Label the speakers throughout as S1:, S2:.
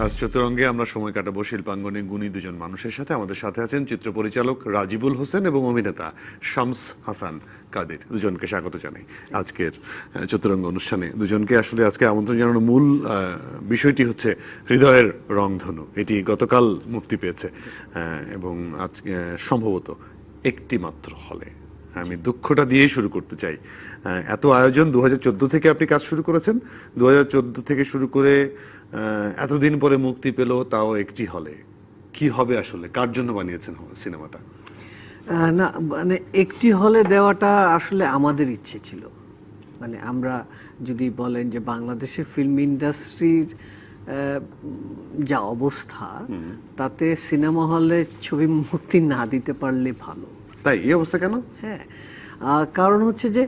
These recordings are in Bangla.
S1: আজ চতুরঙ্গে আমরা সময় কাটাবো শিল্পাঙ্গনে গুণী দুজন মানুষের সাথে। আমাদের সাথে আছেন চিত্র পরিচালক রাজিবুল হোসেন এবং অভিনেতা শামস হাসান কাদের। দুজনকে স্বাগত জানাই আজকের চতুরঙ্গ অনুষ্ঠানে। দুজনকে আসলে আজকে আমন্ত্রণ জানানোর মূল বিষয়টি হচ্ছে হৃদয়ের রংধনু। এটি গতকাল মুক্তি পেয়েছে এবং আজকে সম্ভবত একটি মাত্র হলে। আমি দুঃখটা দিয়েই শুরু করতে চাই। এত আয়োজন 2014 থেকে আপনি কাজ শুরু করেছেন, 2014 থেকে শুরু করে এতদিন পরে মুক্তি পেল, তাও একটি হলে। কি হবে আসলে, কার জন্য বানিয়েছেন সিনেমাটা?
S2: না মানে একটি হলে দেওয়াটা আসলে আমাদের ইচ্ছে ছিল। মানে আমরা যদি বলেন যে বাংলাদেশের ফিল্ম ইন্ডাস্ট্রির যা অবস্থা, তাতে সিনেমা হলে ছবি মুক্তি না দিতে পারলে ভালো।
S1: তাই এই অবস্থা কেন?
S2: হ্যাঁ, কারণ হচ্ছে যে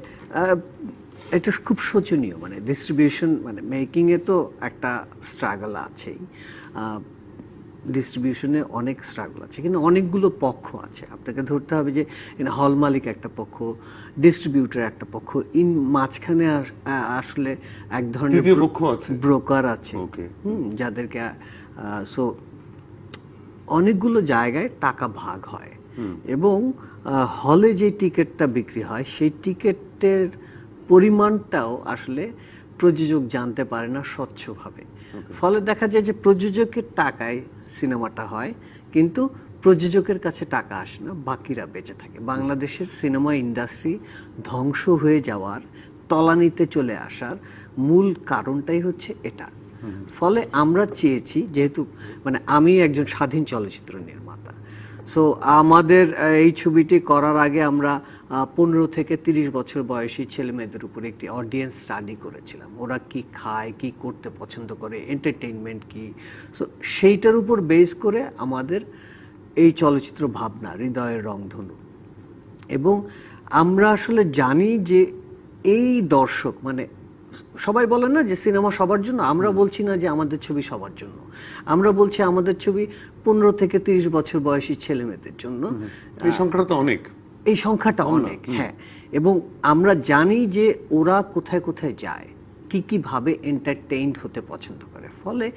S2: এটা খুব শোচনীয়। মানে ডিস্ট্রিবিউশন, মানে মেকিংয়ে তো একটা স্ট্রাগল আছেই, ডিস্ট্রিবিউশনে অনেক স্ট্রাগল আছে, কিন্তু অনেকগুলো পক্ষ আছে। আপনাকে ধরতে হবে যে হল মালিক একটা পক্ষ, ডিস্ট্রিবিউটর একটা পক্ষ, মাঝখানে আসলে এক ধরনের ব্রোকার আছে যাদেরকে, সো অনেকগুলো জায়গায় টাকা ভাগ হয় এবং হলে যে টিকিটটা বিক্রি হয় সেই টিকিটের পরিমাণটাও আসলে প্রযোজক জানতে পারে না স্বচ্ছভাবে। ফলে দেখা যায় যে প্রযোজকের টাকায় সিনেমাটা হয়, কিন্তু প্রযোজকের কাছে টাকা আসে না, বাকিরা বেঁচে থাকে। বাংলাদেশের সিনেমা ইন্ডাস্ট্রি ধ্বংস হয়ে যাওয়ার, তলানিতে চলে আসার মূল কারণটাই হচ্ছে এটা। ফলে আমরা চেয়েছি, যেহেতু মানে আমি একজন স্বাধীন চলচ্চিত্র নির্মাতা, সো আমাদের এই ছবিটি করার আগে আমরা 15 থেকে 30 বছর বয়সী ছেলে মেয়েদের উপর একটি অডিয়েন্স স্টাডি করেছিলাম। ওরা কি খায়, কি করতে পছন্দ করে, এন্টারটেইনমেন্ট কি, সো সেইটার উপর বেস করে আমাদের এই চলচ্চিত্র ভাবনা হৃদয়ের রংধনু। এবং আমরা আসলে জানি যে এই দর্শক, মানে সবাই বলেন না যে সিনেমা সবার জন্য, আমরা বলছি না যে আমাদের ছবি সবার জন্য, আমরা বলছি আমাদের ছবি 15 থেকে 30 বছর বয়সী ছেলে মেয়েদের জন্য।
S1: এই সংখ্যাটা তো অনেক,
S2: এই সংখ্যাটা অনেক, হ্যাঁ। এবং আমরা জানি যে ওরা কোথায় কোথায় যায়, কি কি ভাবে এন্টারটেইনড হতে পছন্দ করে। ফলে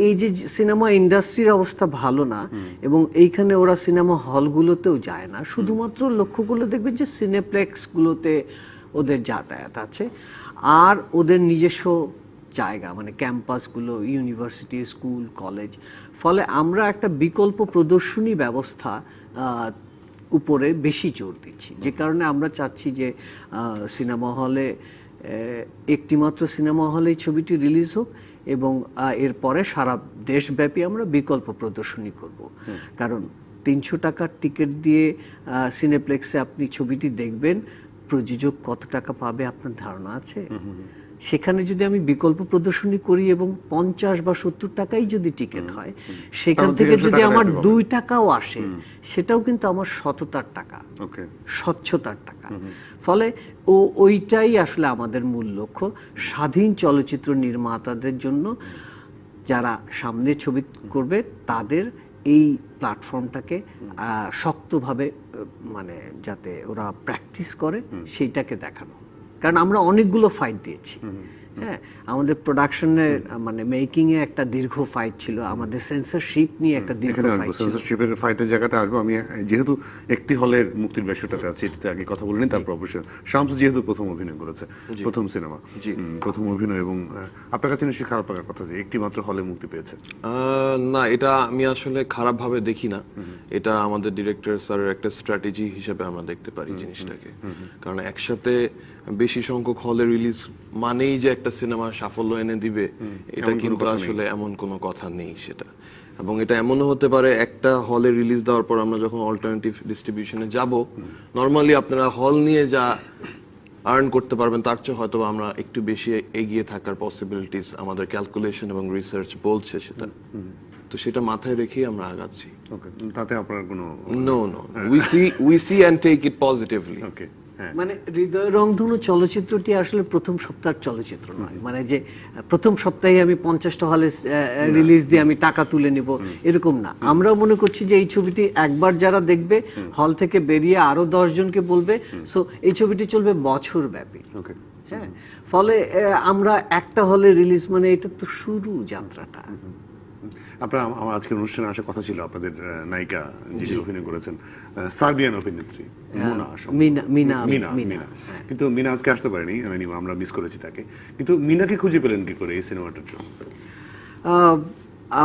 S2: এই যে সিনেমা ইন্ডাস্ট্রির অবস্থা ভালো না, এবং এইখানে ওরা সিনেমা হলগুলোতেও যায় না, শুধুমাত্র লক্ষ্য করলে দেখবেন যে সিনেপ্লেক্সগুলোতে ওদের যাতায়াত আছে, আর ওদের নিজস্ব জায়গা মানে ক্যাম্পাসগুলো, ইউনিভার্সিটি, স্কুল, কলেজ। ফলে আমরা একটা বিকল্প প্রদর্শনী ব্যবস্থা উপরে বেশি জোর দিচ্ছি, যে কারণে আমরা চাচ্ছি যে সিনেমা হলে একটিমাত্র সিনেমা হলে ছবিটি রিলিজ হোক, এবং এরপরে সারা দেশব্যাপী আমরা বিকল্প প্রদর্শনী করব। কারণ 300 টাকার টিকিট দিয়ে সিনেপ্লেক্সে আপনি ছবিটি দেখবেন, প্রযোজক কত টাকা পাবে আপনার ধারণা আছে? সেখানে যদি আমি বিকল্প প্রদর্শনী করি এবং 50 বা 70 টাকাই যদি টিকিট হয়, সেখান থেকে যদি আমার 2 টাকাও আসে, সেটাও কিন্তু আমার সততার টাকা, স্বচ্ছতার টাকা। ফলে ওইটাই আসলে আমাদের মূল লক্ষ্য, স্বাধীন চলচ্চিত্র নির্মাতাদের জন্য, যারা সামনে ছবি করবে তাদের এই প্ল্যাটফর্মটাকে শক্তভাবে মানে যাতে ওরা প্র্যাকটিস করে সেইটাকে দেখানো। কারণ আমরা অনেকগুলো ফাইট দিয়েছি, হ্যাঁ, আমাদের প্রোডাকশনের মানে মেকিং এ একটা দীর্ঘ ফাইট ছিল, আমাদের সেন্সরশিপ নিয়ে একটা দীর্ঘ ফাইট ছিল।
S1: সেন্সরশিপের ফাইটের জায়গাতে আসবো আমি, যেহেতু একটি হলের মুক্তির বিষয়টাতে আছে, এটাতে আগে কথা বলিনি, তারপর অবশ্যই শামস যেহেতু প্রথম অভিনয় করেছে, প্রথম সিনেমা, প্রথম অভিনয়, এবং আপনার কাছে নিশ্চয়ই খারাপ লাগার কথা যে একটি মাত্র হলে মুক্তি পেয়েছে।
S3: না, এটা আমি আসলে খারাপ ভাবে দেখি না, এটা আমাদের ডিরেক্টর স্যারের একটা স্ট্র্যাটেজি হিসেবে আমরা দেখতে পারি জিনিসটাকে। কারণ একসাথে বেশি সংখ্যক হলে রিলিজ মানেই যে একটা সিনেমা সাফল্য এনে দিবে, এটা কিন্তু আসলে এমন কোনো কথা নেই সেটা। এবং এটা এমনও হতে পারে, একটা হলে রিলিজ দেওয়ার পর আমরা যখন অল্টারনেটিভ ডিস্ট্রিবিউশনে যাব, নর্মালি আপনারা হল নিয়ে যা আর্ন করতে পারবেন তার চেয়ে হয়তো আমরা একটু বেশি এগিয়ে থাকার পসিবিলিটিস আমাদের ক্যালকুলেশন এবং রিসার্চ বলছে সেটা। তো সেটা মাথায় রেখেই আমরা আগাচ্ছি।
S1: তাতে আপনার কোনো
S3: no, we see and take it positively.
S2: মানে হৃদয় রংধনু চলচ্চিত্রটি আসলে প্রথম সপ্তাহের চলচ্চিত্র নয়, মানে যে প্রথম সপ্তাহে আমি 50টা হলে রিলিজ দিয়ে আমি টাকা তুলে নিব, এরকম না। আমরা মনে করছি যে এই ছবিটি একবার যারা দেখবে, হল থেকে বেরিয়ে আরো 10 জনকে বলবে, সো এই ছবিটি চলবে বছর ব্যাপী। হ্যাঁ, ফলে আমরা একটা হলে রিলিজ মানে এটা তো শুরু যাত্রাটা।
S1: আপনার আমার আজকের অনুষ্ঠানে আসার কথা ছিল আপনাদের নায়িকা যিনি অভিনয় করেছেন সার্বিয়ান অভিনেত্রী মোনা
S2: মিনা মিনা
S1: মিনা মিনা কিন্তু মিনা আজকে আসতে পারেনি আমরা মিস করেছি তাকে কিন্তু মিনাকে খুঁজে পেলেন কি করে এই সিনেমাটার জন্য?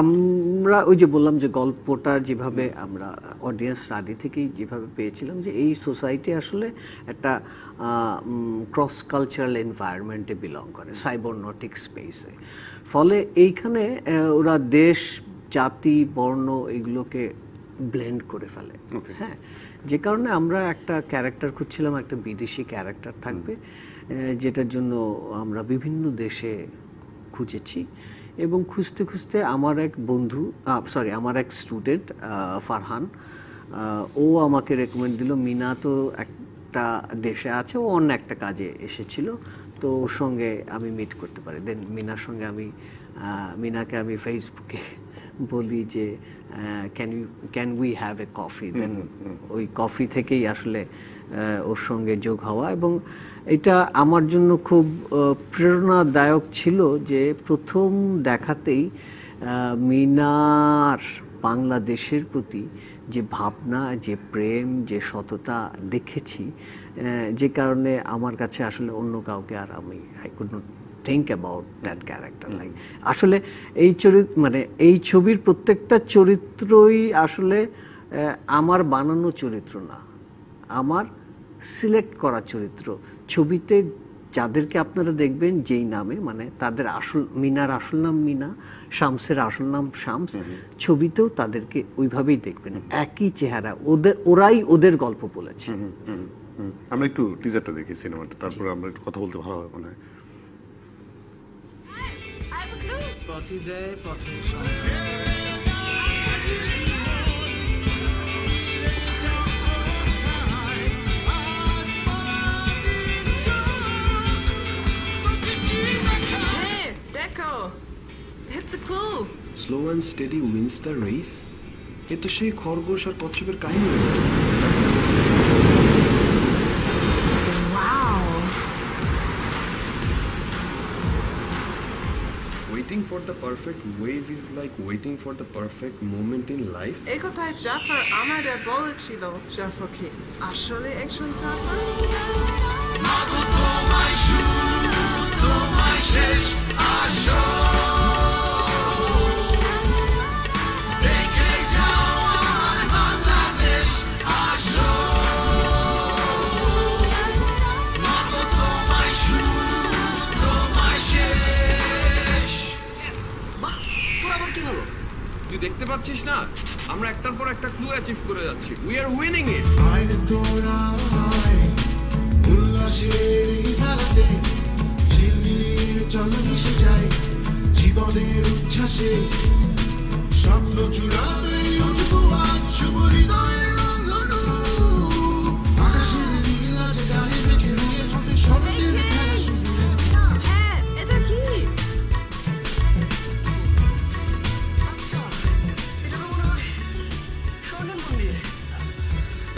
S2: আমরা ওই যে বললাম যে গল্পটা যেভাবে আমরা অডিয়েন্স স্টাডি থেকেই যেভাবে পেয়েছিলাম যে এই সোসাইটি আসলে একটা ক্রস কালচারাল এনভায়রনমেন্টে বিলং করে, সাইবরনটিক স্পেসে। ফলে এইখানে ওরা দেশ, জাতি, বর্ণ এগুলোকে ব্লেন্ড করে ফেলে। হ্যাঁ, যে কারণে আমরা একটা ক্যারেক্টার খুঁজছিলাম, একটা বিদেশি ক্যারেক্টার থাকবে, যেটার জন্য আমরা বিভিন্ন দেশে খুঁজেছি। এবং খুঁজতে খুঁজতে আমার এক বন্ধু, আমার এক স্টুডেন্ট ফারহান, ও আমাকে রেকমেন্ড দিল মিনা তো একটা দেশে আছে, ও অন্য একটা কাজে এসেছিল, তো ওর সঙ্গে আমি মিট করতে পারি। দেন মিনাকে আমি ফেসবুকে বলি যে can we have a coffee. Then ওই কফি থেকেই আসলে ওর সঙ্গে যোগ হওয়া। এবং এটা আমার জন্য খুব প্রেরণাদায়ক ছিল যে প্রথম দেখাতেই মিনার বাংলাদেশের প্রতি যে ভাবনা, যে প্রেম, যে সততা দেখেছি, যে কারণে আমার কাছে আসলে অন্য কাউকে আর I could not think about that character. Like আসলে এই ছবির প্রত্যেকটা চরিত্রই আসলে আমার বানানো চরিত্র না, আমার সিলেক্ট করা চরিত্র। ছবিতে যাদেরকে আপনারা দেখবেন যেই নামে, তাদের মিনার আসল নাম মিনা, শামসের আসল নাম শামস, ছবিতেও তাদেরকে ওইভাবেই দেখবেন, একই চেহারা, ওরাই ওদের গল্প বলেছে।
S1: আমরা একটু টিজারটা দেখি সিনেমাটা, তারপর আমরা একটু কথা বলতে ভালো হবে মনে হয়।
S4: পথে দেয় পথের সন্ধান।
S5: It's a clue.
S4: Slow and steady wins the race. এ তো সেই খরগোশ আর কচ্ছপের কাহিনী।
S5: Wow.
S4: Waiting for the perfect wave is like waiting for the perfect moment in life.
S5: এই কথায় জাফর আমাদের বলেছিল জাফর কি আসলে একজন জাফর?
S4: তুই দেখতে পাচ্ছিস না, আমরা একটার পর একটা ক্লু অ্যাচিভ করে যাচ্ছি। উই আর উইনিং ইট।
S6: আইনে তোরা আয়, উল্লাসের এই মেলাতে ঝিলমিলিয়ে চল মিশে যায় জীবনের উচ্ছ্বাসে। স্বপ্ন চূড়াবে উঠবো আজ শুভ হৃদয়ের রঙ্গনু। আকাশের নীল আজ গায়ে মেঘে নিয়ে হবে শরতের খেলা শুরু।
S5: হ্যাঁ, এটা কি? আচ্ছা, এটা তো মনে হয় স্বর্ণের মন্দির।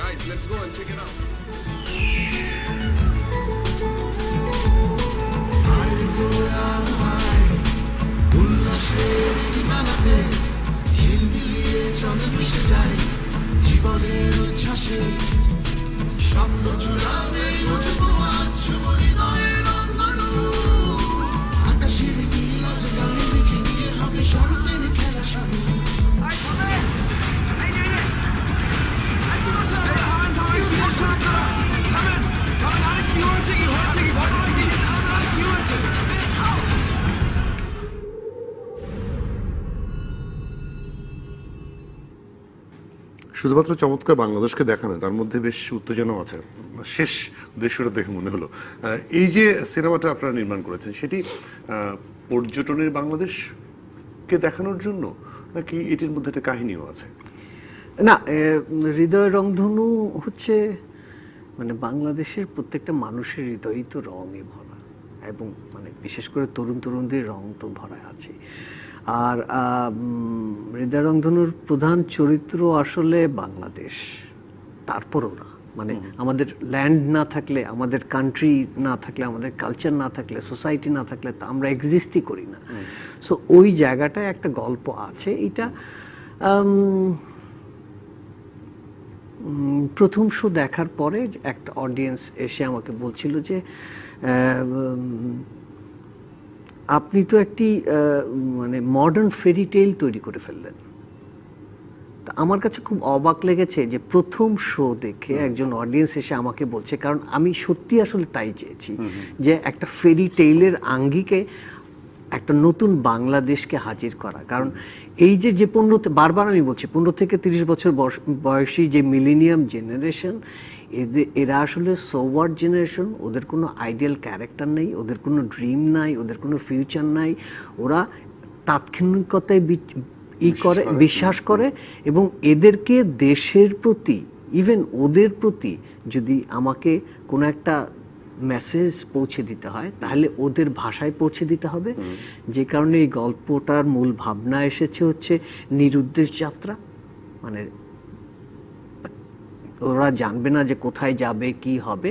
S4: Guys, let's go and check it out.
S6: আইনে তোরা আয়, উল্লাসের এই মেলাতে ঝিলমিলিয়ে চল মিশে যায় জীবনের উচ্ছ্বাসে। স্বপ্ন চূড়াবে উঠবো আজ শুভ হৃদয়ের রঙ্গনু। আকাশের নীল আজ গায়ে মেঘে নিয়ে হবে শরতের খেলা শুরু।
S1: শুধুমাত্র চমৎকার বাংলাদেশকে দেখানো, তার মধ্যে বেশ উত্তেজনাও আছে। শেষ দৃশ্যটা দেখে মনে হলো এই যে সিনেমাটা আপনারা নির্মাণ করেছেন সেটি পর্যটনের বাংলাদেশকে দেখানোর জন্য, নাকি এটির মধ্যে একটা কাহিনীও আছে?
S2: না, হৃদয় রংধনু হচ্ছে বাংলাদেশের প্রত্যেকটা মানুষের হৃদয়ই তো রঙে ভরা, এবং বিশেষ করে তরুণদের রং তো ভরা আছে। আর হৃদয় রংধনুর প্রধান চরিত্র আসলে বাংলাদেশ, তারপরও না মানে আমাদের ল্যান্ড না থাকলে, আমাদের কান্ট্রি না থাকলে, আমাদের কালচার না থাকলে, সোসাইটি না থাকলে তো আমরা এক্সিস্টই করি না। সো ওই জায়গাটায় একটা গল্প আছে। এটা প্রথম শো দেখার পরে একটা অডিয়েন্স এসে আমাকে বলছিল যে আপনি তো একটি মানে মডার্ন ফেরি টেল তৈরি করে ফেললেন। তা আমার কাছে খুব অবাক লেগেছে যে প্রথম শো দেখে একজন অডিয়েন্স এসে আমাকে বলছে, কারণ আমি সত্যি আসলে তাই চেয়েছি যে একটা ফেরি টেইলের আঙ্গিকে একটা নতুন বাংলাদেশকে হাজির করা। কারণ এই যে 15, বারবার আমি বলছি 15 থেকে 30 বছর বয়সী যে মিলেনিয়াম জেনারেশন, এরা আসলে সোওয়ার্ড জেনারেশন। ওদের কোনো আইডিয়াল ক্যারেক্টার নেই, ওদের কোনো ড্রিম নাই, ওদের কোনো ফিউচার নাই। ওরা তাৎক্ষণিকতায় বিশ্বাস করে এবং এদেরকে দেশের প্রতি, ইভেন ওদের প্রতি যদি আমাকে কোনো একটা মেসেজ পৌঁছে দিতে হয় তাহলে ওদের ভাষায় পৌঁছে দিতে হবে। যে কারণে এই গল্পটার মূল ভাবনা এসেছে হচ্ছে নিরুদ্দেশ যাত্রা। মানে ওরা জানবে না যে কোথায় যাবে, কি হবে,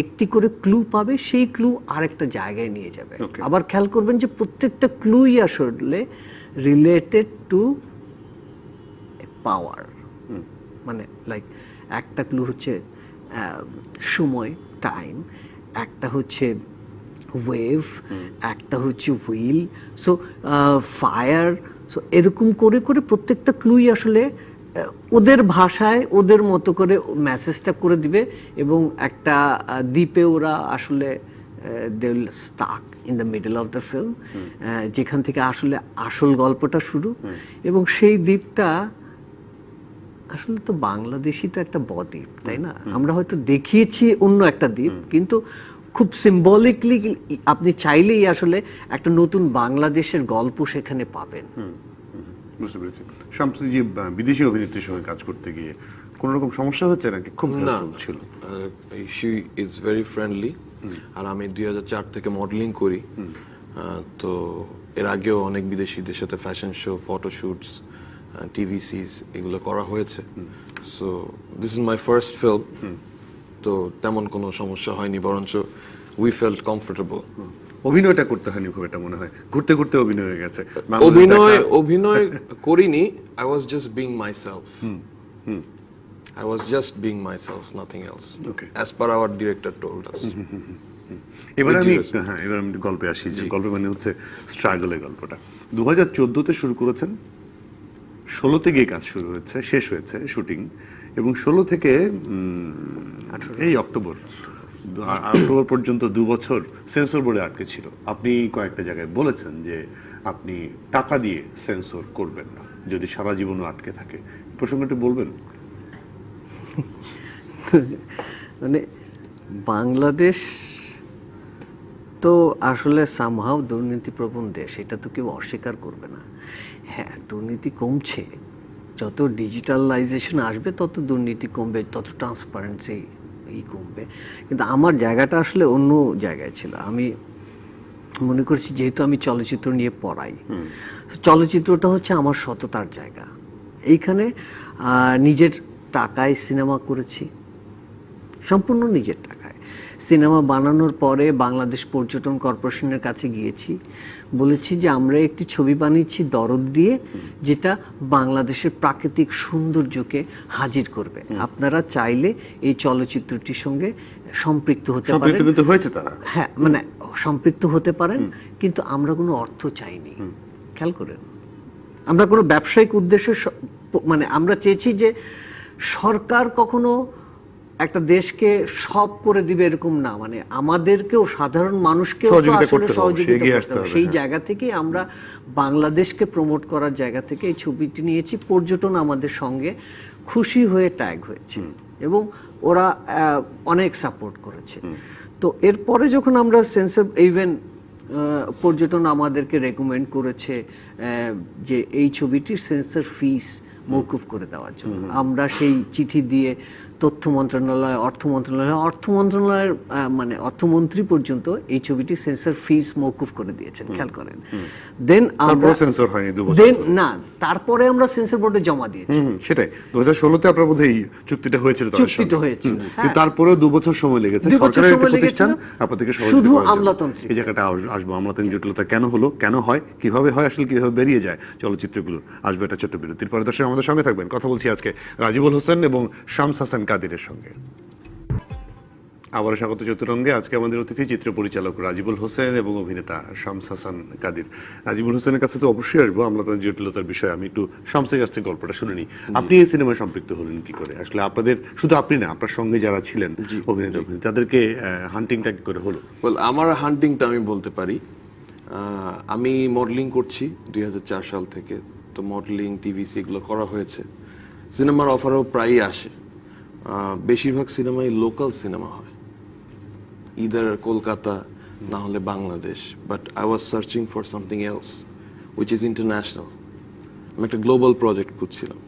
S2: একটি করে ক্লু পাবে, সেই ক্লু আরেকটা জায়গায় নিয়ে যাবে। আবার খেয়াল করবেন যে প্রত্যেকটা ক্লুই আসলে রিলেটেড টু পাওয়ার। মানে লাইক একটা ক্লু হচ্ছে সময়, টাইম, একটা হচ্ছে ওয়েভ, একটা হচ্ছে হুইল, সো ফায়ার। সো এরকম করে করে প্রত্যেকটা ক্লুই আসলে ওদের ভাষায় ওদের মতো করে মেসেজটা করে দিবে এবং একটা দ্বীপে ওরা আসলে they will stuck in the middle of the film, যেখান থেকে আসলে আসল গল্পটা শুরু। এবং সেই দ্বীপটা আসলে তো বাংলাদেশই তো একটা বদ্বীপ, তাই না? আমরা হয়তো দেখিয়েছি অন্য একটা দ্বীপ, কিন্তু খুব সিম্বলিকলি আপনি চাইলেই আসলে একটা নতুন বাংলাদেশের গল্প সেখানে পাবেন।
S1: বুঝতে পেরেছি। শামসু জি, বিদেশি অভিনেত্রীর সঙ্গে কাজ করতে গিয়ে কোনো রকম সমস্যা হচ্ছে নাকি? খুব
S3: না,
S1: ছিল।
S3: She is very friendly. আর আমি 2004 থেকে মডেলিং করি, তো এর আগেও অনেক বিদেশিদের সাথে ফ্যাশন শো, ফটোশুটস, টিভি সিরিজ এগুলো করা হয়েছে। So this is my first film, তো তেমন কোনো সমস্যা হয়নি, বরঞ্চ উই ফেল্ট কমফোর্টেবল।
S1: অভিনয়টা করতে হয়নি খুব, এটা মনে হয় ঘুরতে ঘুরতে অভিনয় হয়ে গেছে।
S3: অভিনয় করিনি, I was just being myself. I was just being myself, nothing else.
S1: Okay.
S3: As per our director told us.
S1: এবার আমি গল্পে আসি। যে গল্পে মানে হচ্ছে স্ট্রাগলের গল্পটা 2014-তে শুরু করেছেন, 16-তে গিয়ে কাজ শুরু হয়েছে, শেষ হয়েছে শুটিং, এবং 16 থেকে এই অক্টোবর পর্যন্ত 2 বছর সেন্সর বোর্ডে আটকে ছিল। আপনি কয়েকটা জায়গায় বলেছেন যে আপনি টাকা দিয়ে সেন্সর করবেন না যদি সারা জীবনও আটকে থাকে। প্রসঙ্গটি বলবেন?
S2: মানে বাংলাদেশ তো আসলে সামহাও দুর্নীতিপ্রবণ দেশ, এটা তো কেউ অস্বীকার করবে না। হ্যাঁ, দুর্নীতি কমছে, যত ডিজিটালাইজেশন আসবে তত দুর্নীতি কমবে, তত ট্রান্সপারেন্সি কমবে। কিন্তু আমার জায়গাটা আসলে অন্য জায়গায় ছিল। আমি মনে করছি যেহেতু আমি চলচ্চিত্র নিয়ে পড়াই, চলচ্চিত্রটা হচ্ছে আমার সততার জায়গা। এইখানে নিজের টাকায় সিনেমা করেছি, সম্পূর্ণ নিজের টাকায়। সিনেমা বানানোর পরে বাংলাদেশ পর্যটন কর্পোরেশনের কাছে গিয়েছি, বলেছি যে আমরা একটি ছবি বানিয়েছি দরদ দিয়ে, যেটা বাংলাদেশের প্রাকৃতিক সৌন্দর্যকে হাজির করবে। আপনারা চাইলে এই চলচ্চিত্রটির সঙ্গে সম্পৃক্ত হতে পারেন।
S1: হয়েছে তারা,
S2: হ্যাঁ, মানে সম্পৃক্ত হতে পারেন, কিন্তু আমরা কোনো অর্থ চাইনি। খেয়াল করেন, আমরা কোনো ব্যবসায়িক উদ্দেশ্যে, মানে আমরা চেয়েছি যে সরকার কখনো একটা দেশকে সব করে দিবে এরকম না, মানে আমাদেরকেও সাধারণ মানুষকেও সহযোগিতা করতে হবে। সেই জায়গা থেকে আমরা বাংলাদেশকে প্রমোট করার জায়গা থেকে এই ছবিটি নিয়েছি। পর্যটন আমাদের সঙ্গে খুশি হয়ে ট্যাগ হয়েছে এবং ওরা অনেক সাপোর্ট করেছে। তো এরপরে যখন আমরা সেন্সর, ইভেন পর্যটন আমাদেরকে রেকমেন্ড করেছে যে এই ছবিটির সেন্সর ফিস মওকুফ করে দেওয়ার জন্য, আমরা সেই চিঠি দিয়ে তথ্য মন্ত্রণালয়, অর্থ মন্ত্রণালয়ের মানে অর্থমন্ত্রী পর্যন্ত এই ছবিটি সেন্সর ফিস মওকুফ করে দিয়েছেন, খেয়াল করেন। দেন
S1: তারপরে সেন্সর হয়নি 2 বছর
S2: দেন
S1: ধরে।
S2: না, তারপরে আমরা সেন্সর বোর্ডে জমা দিয়েছি।
S1: সেটাই 2016-তে আপনার বোধহয় এই চুক্তিটা হয়েছিল তাদের
S2: চুক্তিটা
S1: সঙ্গে।
S2: হয়েছিল,
S1: কিন্তু তারপরেও 2 বছর সময় লেগেছে।
S2: 2 বছর
S1: সরকারের একটা
S2: সময়
S1: প্রতিষ্ঠান
S2: লেগেছিল,
S1: আপনাদেরকে সহযোগিতা
S2: শুধু
S1: করার জন্য।
S2: আমলাতান্ত্রিক।
S1: এই জায়গাটা আসবো, আমলাতান্ত্রিক জটিলতা কেন হলো, কেন হয়, কিভাবে হয়, আসলে কিভাবে বেরিয়ে যায় চলচ্চিত্রগুলো, আসবে একটা ছোট্ট বিরতির পরে। দর্শক আমাদের সঙ্গে থাকবেন, কথা বলছি আজকে রাজিবুল হোসেন এবং শামস হাসান কাদিরের সঙ্গে। আবারও স্বাগত চতুরঙ্গে। আজকে আমাদের অতিথি চিত্র পরিচালক রাজিবুল হোসেন এবং অভিনেতা শামস হাসান কাদির। রাজিবুল হোসেনের কাছে তো অবশ্যই আসবো আমলাতান্ত্রিক জটিলতার বিষয়ে। আমি একটু শামসের কাছ থেকে গল্পটা শুনে নিই। আপনি এই সিনেমায় সম্পৃক্ত হলেন কি করে? আসলে আপনাদের, শুধু আপনি না, আপনার সঙ্গে যারা ছিলেন অভিনেতা তাদেরকে হান্টিংটা কি করে হলো?
S3: আমার হান্টিংটা আমি বলতে পারি, আমি মডেলিং করছি 2004 সাল থেকে। তো মডেলিং, টিভিসি এগুলো করা হয়েছে। সিনেমার অফারও প্রায়ই আসে। বেশিরভাগ সিনেমাই লোকাল সিনেমা হয়, ইদার কলকাতা না হলে Bangladesh. But I was searching for something else which is international. আমি একটা গ্লোবাল প্রজেক্ট খুঁজছিলাম।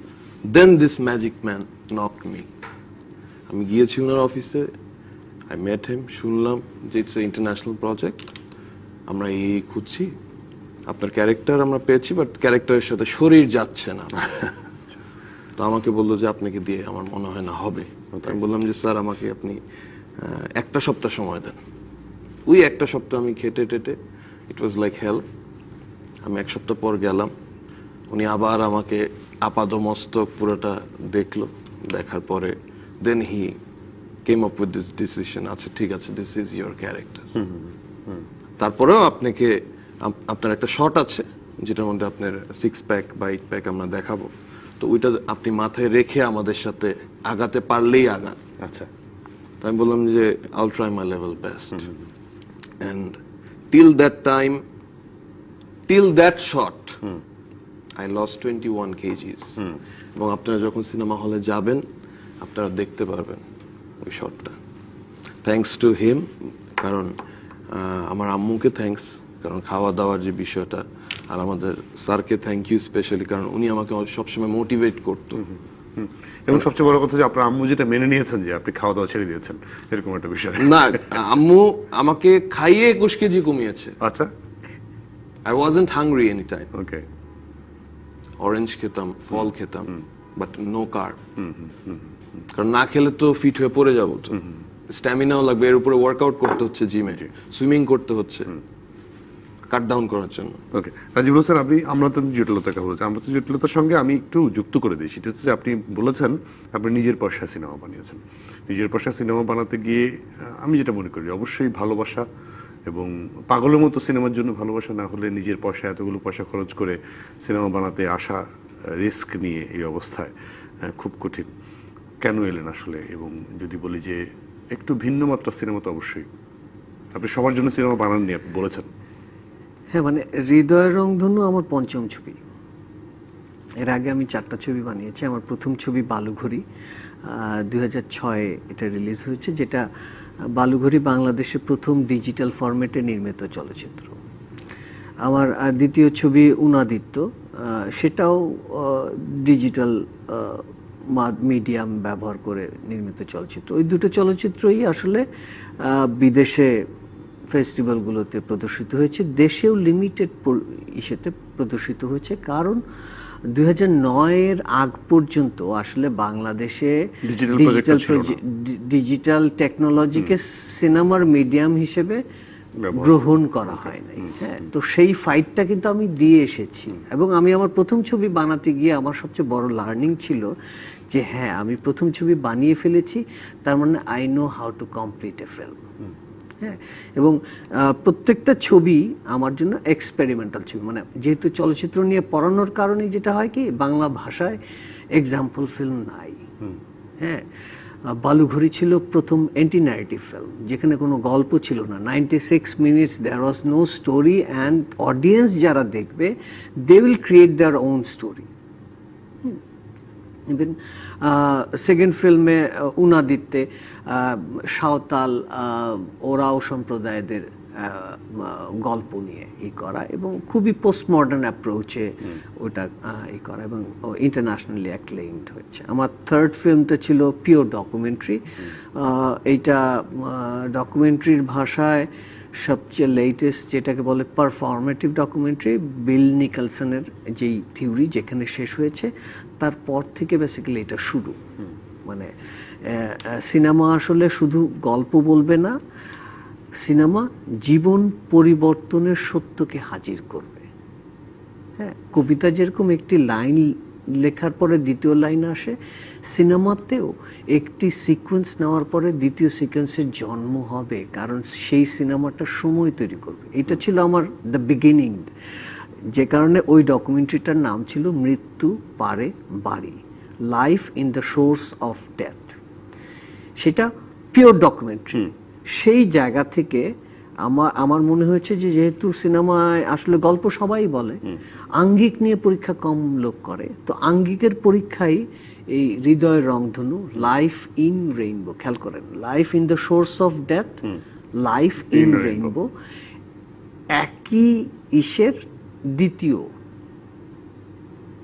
S3: Then this magic man knock me. আমি গিয়েছি ওনার অফিসে, আই মেট হিম, শুনলাম যে ইটস এ ইন্টারন্যাশনাল প্রজেক্ট, আমরা এই খুঁজছি, আপনার ক্যারেক্টার আমরা পেয়েছি, বাট ক্যারেক্টারের সাথে শরীর যাচ্ছে না। তো আমাকে বললো যে আপনাকে দিয়ে আমার মনে হয় না হবে। তো আমি বললাম যে স্যার, আমাকে আপনি 1 সপ্তাহ সময় দেন। ওই 1 সপ্তাহ আমি খেটে টেটে, ইট ওয়াজ লাইক হেল। আমি 1 সপ্তাহ পর গেলাম, উনি আবার আমাকে আপাদমস্তক পুরোটা দেখলো। দেখার পরে then he came up with this decision, আচ্ছা ঠিক আছে, দিস ইজ ইয়োর ক্যারেক্টার। তারপরেও আপনাকে, আপনার একটা শট আছে যেটার মধ্যে আপনার 6 প্যাক বা 8 প্যাক আমরা দেখাবো, তো ওইটা আপনি মাথায় রেখে আমাদের সাথে আগাতে পারলেই আগান।
S1: আচ্ছা,
S3: তো আমি বললাম যে আইল try my level best. And till that time, till that shot, I lost 21 kgs। এবং আপনারা যখন সিনেমা হলে যাবেন আপনারা দেখতে পারবেন ওই শটটা। থ্যাঙ্কস টু হিম, কারণ আমার আম্মুকে থ্যাঙ্কস, কারণ খাওয়া দাওয়ার যে বিষয়টা, আর আমাদের স্যারকে থ্যাংক ইউ স্পেশালি, কারণ উনি আমাকে সবসময় মোটিভেট করতো।
S1: এবং সবচেয়ে বড় কথা যে আপনার আম্মু যেটা মেনে নিয়েছেন যে আপনি খাওয়া দাওয়া ছেড়ে দিয়েছেন, এরকম একটা বিষয়।
S3: না, আম্মু আমাকে খাইয়ে 21 কেজি কমিয়েছে।
S1: আচ্ছা,
S3: I wasn't hungry any time.
S1: Okay.
S3: Orange খেতাম, ফল খেতাম, বাট নো কার্ব। কারণ না খেলে তো ফিট হয়ে পড়ে যাবো, তো স্ট্যামিনাও লাগবে, এর উপরে ওয়ার্কআউট করতে হচ্ছে, জিমে সুইমিং করতে হচ্ছে কাট ডাউন করার জন্য।
S1: ওকে, রাজীব হোসেন, আপনি আমলাতান্ত্রিক জটিলতার কথা বলেছেন। আমলাতান্ত্রিক জটিলতার সঙ্গে আমি একটু যুক্ত করে দিই, সেটা হচ্ছে যে আপনি বলেছেন আপনি নিজের পয়সা সিনেমা বানিয়েছেন। নিজের পয়সা সিনেমা বানাতে গিয়ে আমি যেটা মনে করি, অবশ্যই ভালোবাসা এবং পাগলের মতো সিনেমার জন্য ভালোবাসা না হলে নিজের পয়সা, এতগুলো পয়সা খরচ করে সিনেমা বানাতে আসা, রিস্ক নিয়ে এই অবস্থায় খুব কঠিন। কেন এলেন আসলে? এবং যদি বলি যে একটু ভিন্ন মাত্রার সিনেমা, তো অবশ্যই আপনি সবার জন্য সিনেমা বানাননি, আপনি বলেছেন।
S2: হ্যাঁ, মানে হৃদয়ের রংধনু আমার 5ম ছবি। এর আগে আমি 4টা ছবি বানিয়েছি। আমার প্রথম ছবি বালুঘড়ি, 2006 এটা রিলিজ হয়েছে, যেটা বালুঘড়ি বাংলাদেশে প্রথম ডিজিটাল ফরম্যাটে নির্মিত চলচ্চিত্র। আমার দ্বিতীয় ছবি উনাদিত্য, সেটাও ডিজিটাল মিডিয়াম ব্যবহার করে নির্মিত চলচ্চিত্র। ওই দুটো চলচ্চিত্রই আসলে বিদেশে ফেস্টিভ্যালগুলোতে প্রদর্শিত হয়েছে, দেশেও লিমিটেড ইসেতে প্রদর্শিত হয়েছে। কারণ 2009-এর আগ পর্যন্ত আসলে বাংলাদেশে ডিজিটাল টেকনোলজিকে সিনেমার মিডিয়াম হিসেবে গ্রহণ করা হয় নাই। হ্যাঁ, তো সেই ফাইটটা কিন্তু আমি দিয়ে এসেছি। এবং আমি আমার প্রথম ছবি বানাতে গিয়ে আমার সবচেয়ে বড় লার্নিং ছিল যে হ্যাঁ, আমি প্রথম ছবি বানিয়ে ফেলেছি, তার মানে I know how to complete A film. হ্যাঁ, এবং প্রত্যেকটা ছবি আমার জন্য এক্সপেরিমেন্টাল ছবি। মানে যেহেতু চলচ্চিত্র নিয়ে পড়ানোর কারণে যেটা হয় কি, বাংলা ভাষায় এক্সাম্পল ফিল্ম নাই। হ্যাঁ, বালুঘড়ি ছিল প্রথম অ্যান্টি ন্যারেটিভ ফিল্ম, যেখানে কোনো গল্প ছিল না। 96 minutes, there was no story, and audience যারা দেখবে they will create their own story. Even second ফিল্মে উনাদিত্যে সাঁওতাল ওরাও সম্প্রদায়দের গল্প নিয়ে করা এবং খুবই পোস্ট মডার্ন অ্যাপ্রোচে ওটা করা এবং ইন্টারন্যাশনালি অ্যাক্লেইমড হয়েছে। আমার থার্ড ফিল্মটা ছিল পিওর ডকুমেন্টারি। এইটা ডকুমেন্টারির ভাষায় সবচেয়ে লেটেস্ট যেটাকে বলে পারফর্মেটিভ ডকুমেন্টারি, বিল নিকলসনের যেই থিওরি যেখানে শেষ হয়েছে তারপর থেকে বেসিক্যালি এটা শুরু। মানে সিনেমা আসলে শুধু গল্প বলবে না, সিনেমা জীবন পরিবর্তনের সত্যকে হাজির করবে। হ্যাঁ, কবিতা যেরকম একটি লাইন লেখার পরে দ্বিতীয় লাইন আসে, সিনেমাতেও একটি সিকোয়েন্স নেওয়ার পরে দ্বিতীয় সিকোয়েন্সের জন্ম হবে, কারণ সেই সিনেমাটা সময় তৈরি করবে। এটা ছিল আমার দ্য বিগিনিং, যে কারণে ওই ডকুমেন্টারিটার নাম ছিল মৃত্যু পারে বাড়ি, life in the source of death. সেটা পিওর ডকুমেন্টারি। সেই জায়গা থেকে আমার মনে হয়েছে যে যেহেতু সিনেমায় আসলে গল্প সবাই বলে, আঙ্গিক নিয়ে পরীক্ষা কম লোক করে, তো আঙ্গিকের পরীক্ষায় এই হৃদয়ের রংধনু, লাইফ ইন রেইনবো, খেয়াল করেন, life in the source of death, life in rainbow, একই ইসের দ্বিতীয়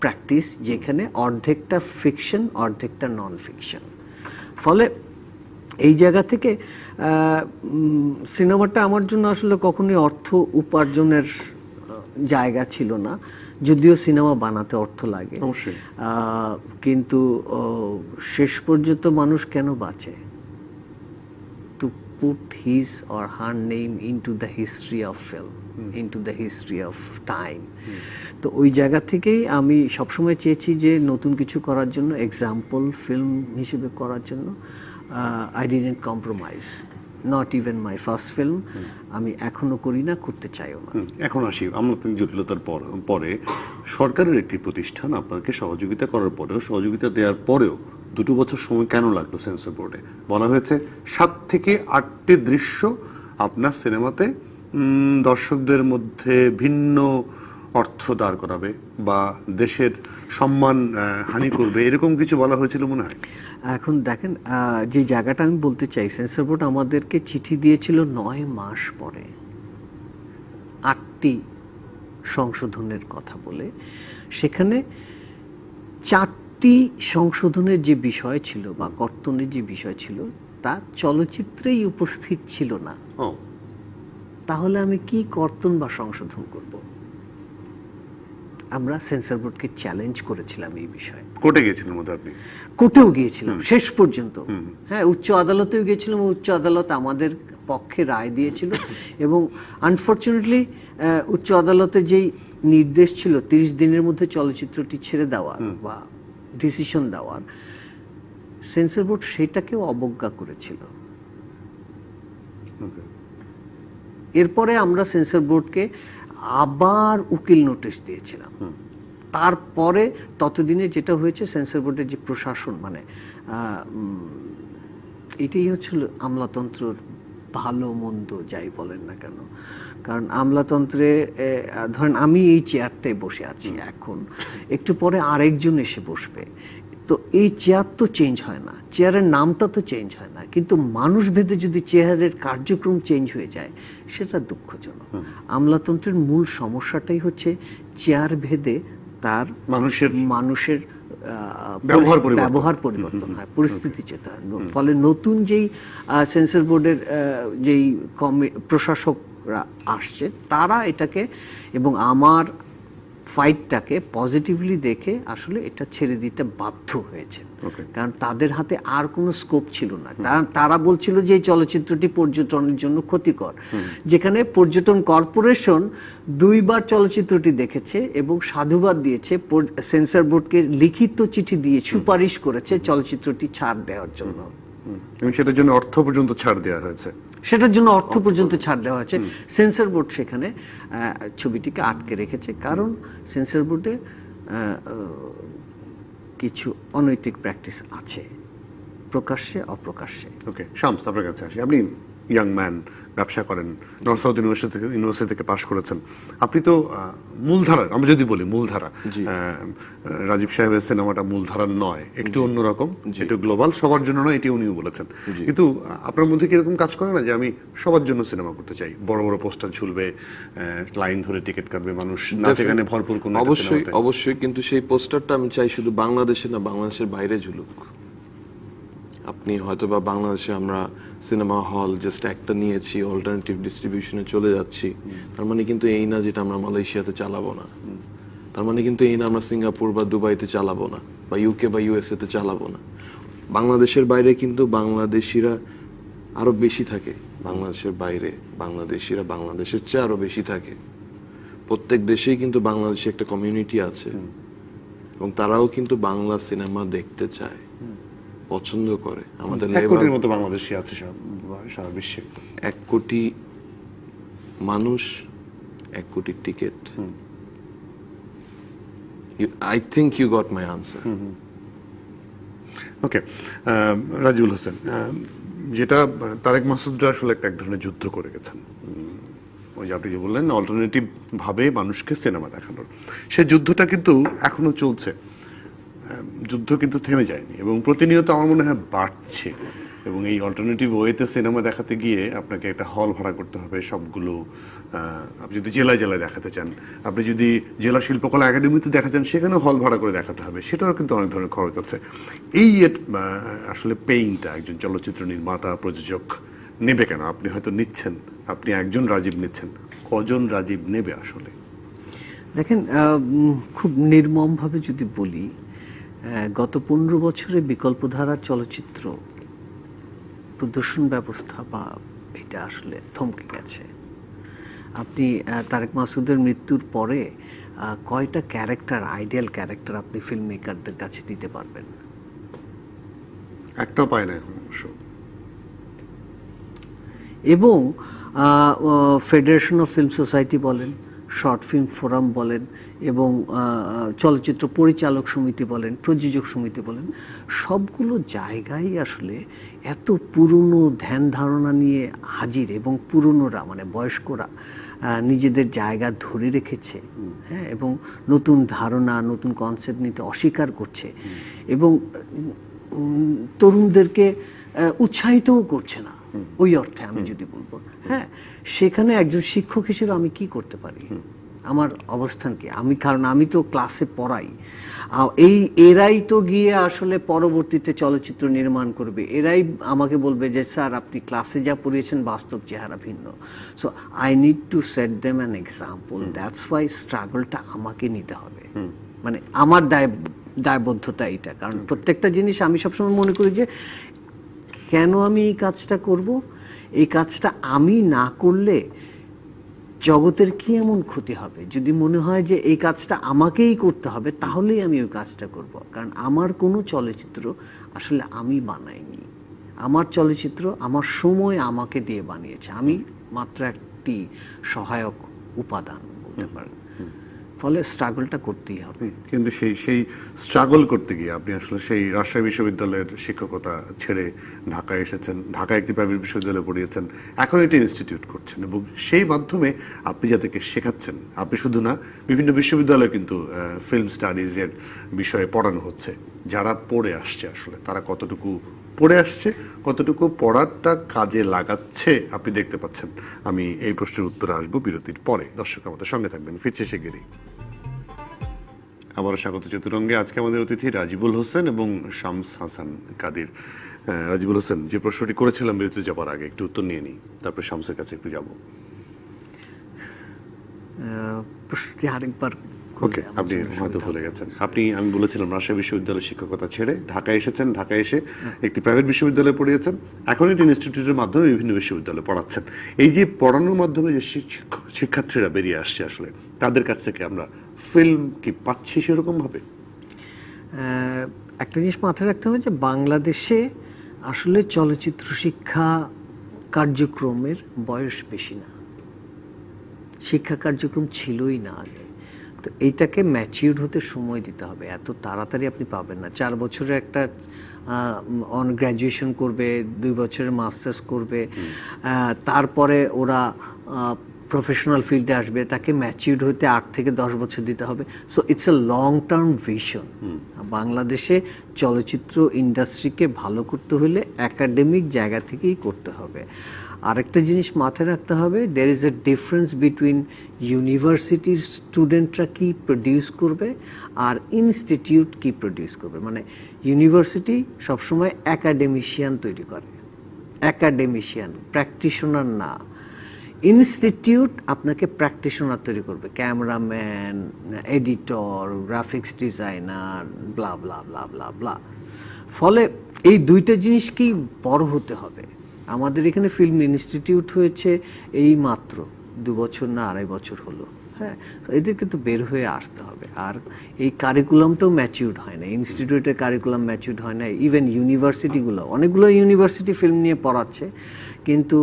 S2: প্র্যাকটিস, যেখানে অর্ধেকটা ফিকশন অর্ধেকটা নন ফিকশন। ফলে এই জায়গা থেকে সিনেমাটা আমার জন্য আসলে কখনোই অর্থ উপার্জনের জায়গা ছিল না, যদিও সিনেমা বানাতে অর্থ লাগে
S1: অবশ্যই,
S2: কিন্তু শেষ পর্যন্ত মানুষ কেন বাঁচে? To put his or her name into the history of film, into the history of time. তো ওই জায়গা থেকেই আমি সবসময় চেয়েছি যে নতুন কিছু করার জন্য, এক্সাম্পল ফিল্ম হিসেবে করার জন্য। I didn't compromise, not even my first film. আমি এখনো করি না, করতে চাইও না।
S1: এখন আসি আমলাতান্ত্রিক জটিলতার পরে সরকারের একটি প্রতিষ্ঠান আপনাকে সহযোগিতা করার পরেও, সহযোগিতা দেওয়ার পরেও 2 বছর সময় কেন লাগলো সেন্সর বোর্ডে? বলা হয়েছে 7 থেকে 8টি দৃশ্য আপনার সিনেমাতে দর্শকদের মধ্যে ভিন্ন অর্থ দাঁড় করাবে বা দেশের সম্মান হানি করবে, এরকম কিছু বলা হয়েছিল মনে হয়।
S2: এখন দেখেন, যে জায়গাটা আমি বলতে চাই, সেন্সর বোর্ড আমাদেরকে চিঠি দিয়েছিল 9 মাস পরে 8টি সংশোধনের কথা বলে। সেখানে 4টি সংশোধনের যে বিষয় ছিল বা কর্তনের যে বিষয় ছিল তা চলচ্চিত্রেই উপস্থিত ছিল না। তাহলে আমি কি কর্তন বা সংশোধন করব? আমরা সেন্সর বোর্ডকে চ্যালেঞ্জ করেছিলাম এই বিষয়ে।
S1: কোর্টে গিয়েছিলেন মধ্যে আপনি?
S2: কোর্টেও গিয়েছিলাম শেষ পর্যন্ত, হ্যাঁ, উচ্চ আদালতেও গিয়েছিলাম, উচ্চ আদালত আমাদের পক্ষে রায় দিয়েছিল এবং আনফরচুনেটলি উচ্চ আদালতে যেই নির্দেশ ছিল 30 দিনের মধ্যে চলচ্চিত্রটি ছেড়ে দেওয়ার বা ডিসিশন দেওয়ার, সেন্সর বোর্ড সেটাকেও অবজ্ঞা করেছিল। এরপরে আমরা সেন্সর বোর্ডকে আবার উকিল নোটিশ দিয়েছিলাম। তারপরে ততদিনে যেটা হয়েছে, সেন্সর বোর্ডের যে প্রশাসন, মানে এটাই হচ্ছিল আমলাতন্ত্রের ভালো মন্দ যাই বলেন না কেন। কারণ আমলাতন্ত্রে ধরেন আমি এই চেয়ারটায় বসে আছি, এখন একটু পরে আরেকজন এসে বসবে, তো এই চেয়ার তো চেঞ্জ হয় না, চেয়ারের নামটা তো চেঞ্জ হয় না, কিন্তু মানুষ ভেদে যদি চেয়ারের কার্যক্রম চেঞ্জ হয়ে যায় সেটা দুঃখজনক। আমলাতন্ত্রের মূল সমস্যাটাই হচ্ছে চেয়ার ভেদে তার মানুষের ব্যবহার পরিবর্তন হয়, পরিস্থিতি চেতা। ফলে নতুন যেই সেন্সর বোর্ডের যেই প্রশাসকরা আসছে তারা এটাকে এবং আমার ফাইটটাকে পজিটিভলি দেখে আসলে এটা ছেড়ে দিতে বাধ্য হয়েছে, কারণ তাদের হাতে আর কোনো স্কোপ ছিল না। তারা বলছিল যে এই চলচ্চিত্রটি পর্যটনের জন্য ক্ষতিকর, যেখানে পর্যটন কর্পোরেশন 2 বার চলচ্চিত্রটি দেখেছে এবং সাধুবাদ দিয়েছে, সেন্সর বোর্ডকে লিখিত চিঠি দিয়ে সুপারিশ করেছে চলচ্চিত্রটি ছাড় দেওয়ার জন্য,
S1: এবং সেটার জন্য অর্থ পর্যন্ত ছাড় দেওয়া হয়েছে।
S2: সেটার জন্য অর্থ পর্যন্ত ছাড় দেওয়া হয়েছে। সেন্সর বোর্ড সেখানে ছবিটিকে আটকে রেখেছে, কারণ সেন্সর বোর্ডে কিছু অনৈতিক প্র্যাকটিস আছে, প্রকাশ্যে অপ্রকাশ্যে।
S1: ওকে, শামস আপনার কাছে আসি। আপনি ইয়াং ম্যান, ব্যবসা করেন, নর্থ সাউথ ইউনিভার্সিটি থেকে পাশ করেছেন। আপনি তো মূলধারার, আমরা যদি বলি মূলধারা, রাজীব সাহেবের সিনেমাটা মূলধারার নয়, একটু অন্যরকম, একটু গ্লোবাল, সবার জন্য নয়, এটি উনিও বলেছেন। কিন্তু আপনার মধ্যে কি এরকম কাজ করে না যে আমি সবার জন্য সিনেমা করতে চাই, বড় বড় পোস্টার ঝুলবে, লাইন ধরে টিকিট কাটবে মানুষ, নাচে গানে ভরপুর কোনো একটা
S3: অবশ্যই
S1: সিনেমাতে?
S3: অবশ্যই, কিন্তু সেই পোস্টারটা আমি চাই শুধু বাংলাদেশে না, বাংলাদেশের বাইরে ঝুলুক। আপনি হয়তো বা বাংলাদেশে আমরা সিনেমা হল জাস্ট একটা নিয়েছি, অল্টারনেটিভ ডিস্ট্রিবিউশনে চলে যাচ্ছি, তার মানে কিন্তু এই না যেটা আমরা মালয়েশিয়াতে চালাবো না, তার মানে কিন্তু এই না আমরা সিঙ্গাপুর বা দুবাইতে চালাবো না, বা ইউকে বা ইউএসএ তে চালাবো না। বাংলাদেশের বাইরে কিন্তু বাংলাদেশিরা আরো বেশি থাকে, বাংলাদেশের বাইরে বাংলাদেশিরা বাংলাদেশের চেয়ে আরো বেশি থাকে। প্রত্যেক দেশেই কিন্তু বাংলাদেশে একটা কমিউনিটি আছে, এবং তারাও কিন্তু বাংলা সিনেমা দেখতে চায়, পছন্দ করে। আমাদের
S1: 1 কোটির মতো বাংলাদেশি আছে সারা বিশ্বে।
S3: 1 কোটি মানুষ, 1 crore ticket. I think you got my answer.
S1: Okay, Rajibul Hossain, যেটা তারেক মাসুদরা আসলে এক ধরনের যুদ্ধ করে গেছেন, ওই যে আপনি যে বললেন অল্টারনেটিভ ভাবে মানুষকে সিনেমা দেখানোর, সেই যুদ্ধটা কিন্তু এখনো চলছে। যুদ্ধ কিন্তু থেমে যায়নি এবং প্রতিনিয়ত আমার মনে হয় বাড়ছে। এবং এই অল্টারনেটিভ ওয়েতে সিনেমা দেখাতে গিয়ে আপনাকে একটা হল ভাড়া করতে হবে সবগুলো। আপনি যদি জেলায় জেলায় দেখাতে চান, আপনি যদি জেলা শিল্পকলা একাডেমিতে দেখাতে চান, সেখানে হল ভাড়া করে দেখাতে হবে, সেটারও কিন্তু অনেক ধরনের খরচ আছে। এই আসলে পেইনটা একজন চলচ্চিত্র নির্মাতা, প্রযোজক নেবে কেন? আপনি হয়তো নিচ্ছেন, আপনি একজন রাজীব নিচ্ছেন, কজন রাজীব নেবে আসলে?
S2: দেখেন, খুব নির্মমভাবে যদি বলি, গত 15 বছরে বিকল্পধারা চলচ্চিত্র প্রদর্শন ব্যবস্থা বা এটা আসলে থমকে গেছে। আপনি তারেক মাসুদের মৃত্যুর পরে কয়টা ক্যারেক্টার, আইডিয়াল ক্যারেক্টার আপনি ফিল্ম মেকারদের কাছে দিতে পারবেন?
S1: একটাও পায় না এখন অবশ্য।
S2: এবং ফেডারেশন অফ ফিল্ম সোসাইটি বলেন, শর্ট ফিল্ম ফোরাম বলেন, এবং চলচ্চিত্র পরিচালক সমিতি বলেন, প্রযোজক সমিতি বলেন, সবগুলো জায়গায় আসলে এত পুরনো ধ্যান ধারণা নিয়ে হাজির, এবং পুরনোরা মানে বয়স্করা নিজেদের জায়গা ধরে রেখেছে, হ্যাঁ, এবং নতুন ধারণা, নতুন কনসেপ্ট নিতে অস্বীকার করছে, এবং তরুণদেরকে উৎসাহিতও করছে না। ওই অর্থে আমি যদি বলবো, হ্যাঁ, সেখানে একজন শিক্ষক হিসেবে আমি কি করতে পারি? আমার অবস্থান কি? কারণ আমি তো ক্লাসে পড়াই, এরাই তো গিয়ে আসলে পরবর্তীতে চলচ্চিত্র নির্মাণ করবে, এরাই আমাকে বলবে যে স্যার আপনি ক্লাসে যা পড়িয়েছেন বাস্তব চেহারা ভিন্ন। So I need to set them an example. That's why স্ট্রাগলটা আমাকে নিতে হবে, মানে আমার দায়বদ্ধতা এটা। কারণ প্রত্যেকটা জিনিস আমি সবসময় মনে করি যে কেন আমি এই কাজটা করব, এই কাজটা আমি না করলে জগতের কি এমন ক্ষতি হবে। যদি মনে হয় যে এই কাজটা আমাকেই করতে হবে, তাহলেই আমি ওই কাজটা করব। কারণ আমার কোনো চলচ্চিত্র আসলে আমি বানাইনি, আমার চলচ্চিত্র আমার সময় আমাকে দিয়ে বানিয়েছে, আমি মাত্র একটি সহায়ক উপাদান বলতে পারেন। ফলে স্ট্রাগলটা করতেই হবে।
S1: কিন্তু সেই স্ট্রাগল করতে গিয়ে আপনি আসলে সেই রাজশাহী বিশ্ববিদ্যালয়ের শিক্ষকতা ছেড়ে ঢাকায় এসেছেন, ঢাকায় একটি প্রাইভেট বিশ্ববিদ্যালয়ে পড়িয়েছেন, এখন একটি ইনস্টিটিউট করছেন, এবং সেই মাধ্যমে আপনি যাদেরকে শেখাচ্ছেন, আপনি শুধু না, বিভিন্ন বিশ্ববিদ্যালয়ে কিন্তু ফিল্ম স্টাডিজের বিষয়ে পড়ানো হচ্ছে। যারা পড়ে আসছে আসলে তারা কতটুকু পড়ে আসছে, কতটুকু পড়াটা কাজে লাগাচ্ছে আপনি দেখতে পাচ্ছেন। আমি এই প্রশ্নের উত্তরে আসবো বিরতির পরে। দর্শক আমাদের সঙ্গে থাকবেন, ফিরছে শিগগিরই। আবারও স্বাগত চতুরঙ্গে। আজকে আমাদের অতিথি রাজিবুল হোসেন এবং শামস হাসান কাদির। রাজিবুল হোসেন, যে প্রশ্নটি করেছিলাম বিরতি যাবার আগে, একটু উত্তর নিয়ে নিই, তারপর শামসের কাছে একটু যাব।
S2: প্রশ্নটি আরেকবার।
S1: ওকে, আপনি হয়তো ভুলে গেছেন। আমি বলেছিলাম রাজশাহী বিশ্ববিদ্যালয়ের শিক্ষকতা ছেড়ে ঢাকায় এসেছেন, ঢাকায় এসে একটি প্রাইভেট বিশ্ববিদ্যালয়ে পড়িয়েছেন, এখন একটি ইনস্টিটিউটের মাধ্যমে বিভিন্ন বিশ্ববিদ্যালয়ে পড়াচ্ছেন। এই যে পড়ানোর মাধ্যমে যে শিক্ষার্থীরা বেরিয়ে আসছে, আসলে তাদের কাছ থেকে আমরা ফিল্ম কি পাচ্ছি সেরকম ভাবে?
S2: একটা জিনিস মাথায় রাখতে হবে যে বাংলাদেশে আসলে চলচ্চিত্র শিক্ষা কার্যক্রমের বয়স বেশি না, শিক্ষা কার্যক্রম ছিলই না আগে। তো এইটাকে ম্যাচিউর হতে সময় দিতে হবে, এত তাড়াতাড়ি আপনি পাবেন না। 4 বছরের একটা অন গ্র্যাজুয়েশন করবে, 2 বছরের মাস্টার্স করবে, তারপরে ওরা প্রফেশনাল ফিল্ডে আসবে, তাকে ম্যাচিউর হতে 8 থেকে 10 বছর দিতে হবে। So it's a long term vision. বাংলাদেশে চলচ্চিত্র ইন্ডাস্ট্রিকে ভালো করতে হলে একাডেমিক জায়গা থেকেই করতে হবে। আরেকটা জিনিস মাথায় রাখতে হবে, there is a difference between ইউনিভার্সিটির স্টুডেন্টরা কি প্রডিউস করবে আর ইনস্টিটিউট কি প্রডিউস করবে। মানে ইউনিভার্সিটি সবসময় একাডেমিশিয়ান তৈরি করে, একাডেমিশিয়ান, প্র্যাকটিশনার না। ইনস্টিটিউট আপনাকে প্র্যাকটিশনার তৈরি করবে, ক্যামেরাম্যান, এডিটর, গ্রাফিক্স ডিজাইনার, ব্লা ব্লা ব্লা ব্লা ব্লা। ফলে এই দুইটা জিনিসকেই বড় হতে হবে। আমাদের এখানে ফিল্ম ইনস্টিটিউট হয়েছে এই মাত্র 2 বছর না 2.5 বছর হলো, হ্যাঁ। তো এদেরকে তো বের হয়ে আসতে হবে। আর এই কারিকুলামটাও ম্যাচিউরড হয় না, ইনস্টিটিউটের কারিকুলাম ম্যাচিউরড হয় না। ইভেন ইউনিভার্সিটিগুলো, অনেকগুলো ইউনিভার্সিটি ফিল্ম নিয়ে পড়াচ্ছে, কিন্তু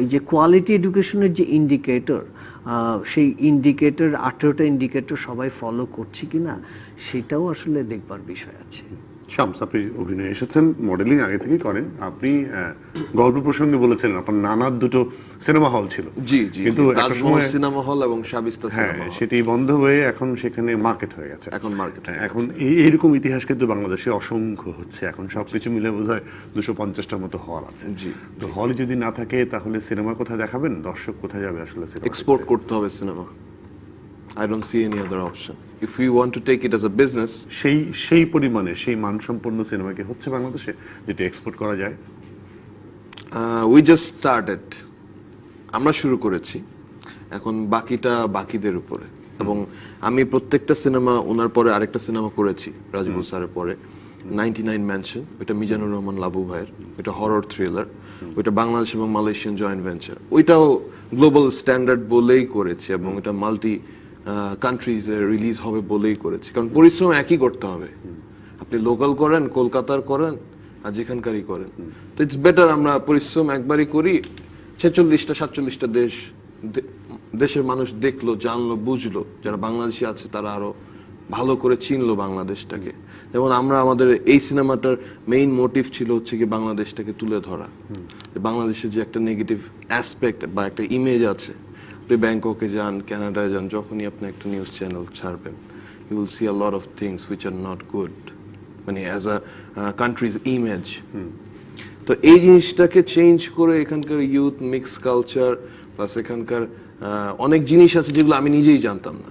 S2: এই যে কোয়ালিটি এডুকেশনের যে ইন্ডিকেটর, সেই ইন্ডিকেটর 18টা ইন্ডিকেটর সবাই ফলো করছে কিনা সেটাও আসলে দেখবার বিষয় আছে।
S1: শামস, আপনি অভিনয় এসেছেন, মডেলিং আগে থেকেই করেন, আপনি গল্প প্রসঙ্গে বলেছিলেন আপনার নানার 2টো সিনেমা হল ছিল।
S3: জি জি,
S1: কিন্তু একটা
S3: তাজমহল
S1: সময়
S3: সিনেমা হল এবং শাবিস্তা
S1: হ্যাঁ
S3: সিনেমা হল
S1: সেটি বন্ধ হয়ে এখন সেখানে মার্কেট হয়ে গেছে।
S3: এখন মার্কেট
S1: এখন এইরকম ইতিহাস কিন্তু বাংলাদেশে অসংখ্য হচ্ছে। এখন সবকিছু মিলে বোধহয় 250টার মতো হল আছে।
S3: জি।
S1: তো হল যদি না থাকে তাহলে সিনেমা কোথায় দেখাবেন, দর্শক কোথায় যাবে আসলে সিনেমা?
S3: এক্সপোর্ট করতে হবে cinema. I don't see any other option. If we want to take it as a business,
S1: সেই পরিমাণে সেই মানসম্পন্ন সিনেমা কি হচ্ছে বাংলাদেশে যেটা এক্সপোর্ট করা যায়?
S3: we just started. আমরা শুরু করেছি, এখন বাকিটা বাকিদের উপরে। এবং আমি প্রত্যেকটা সিনেমা, ওনার পরে আরেকটা সিনেমা করেছি রাজিবুল স্যারের পরে, 99 ম্যানশন, ওইটা মিজানুর রহমান লাবু ভাইয়ের, ওইটা হরর থ্রিলার, ওইটা বাংলাদেশ এবং মালয়েশিয়ান জয়েন্ট ভেঞ্চার। ওইটাও গ্লোবাল স্ট্যান্ডার্ড বলেই করেছি এবং এটা মাল্টি কান্ট্রিজে রিলিজ হবে বলেই করেছি, কারণ পরিশ্রম একই করতে হবে। আপনি লোকাল করেন, কলকাতার করেন, আর যেখানকারই করেন, তো ইটস বেটার আমরা পরিশ্রম একবারই করি। 46টা 47টা দেশের মানুষ দেখলো, জানলো, বুঝলো, যারা বাংলাদেশি আছে তারা আরো ভালো করে চিনলো বাংলাদেশটাকে। যেমন আমরা আমাদের এই সিনেমাটার মেইন মোটিভ ছিল হচ্ছে কি বাংলাদেশটাকে তুলে ধরা, বাংলাদেশের যে একটা নেগেটিভ অ্যাসপেক্ট বা একটা ইমেজ আছে। আপনি ব্যাংককে যান, কানাডায় যান, যখনই আপনি একটা নিউজ চ্যানেল ছাড়বেন, you will see a lot of things which are not good, মানে অ্যাজ আ কান্ট্রিজ ইমেজ। তো এই জিনিসটাকে চেঞ্জ করে এখানকার ইউথ, মিক্স কালচার, প্লাস এখানকার অনেক জিনিস আছে যেগুলো আমি নিজেই জানতাম না।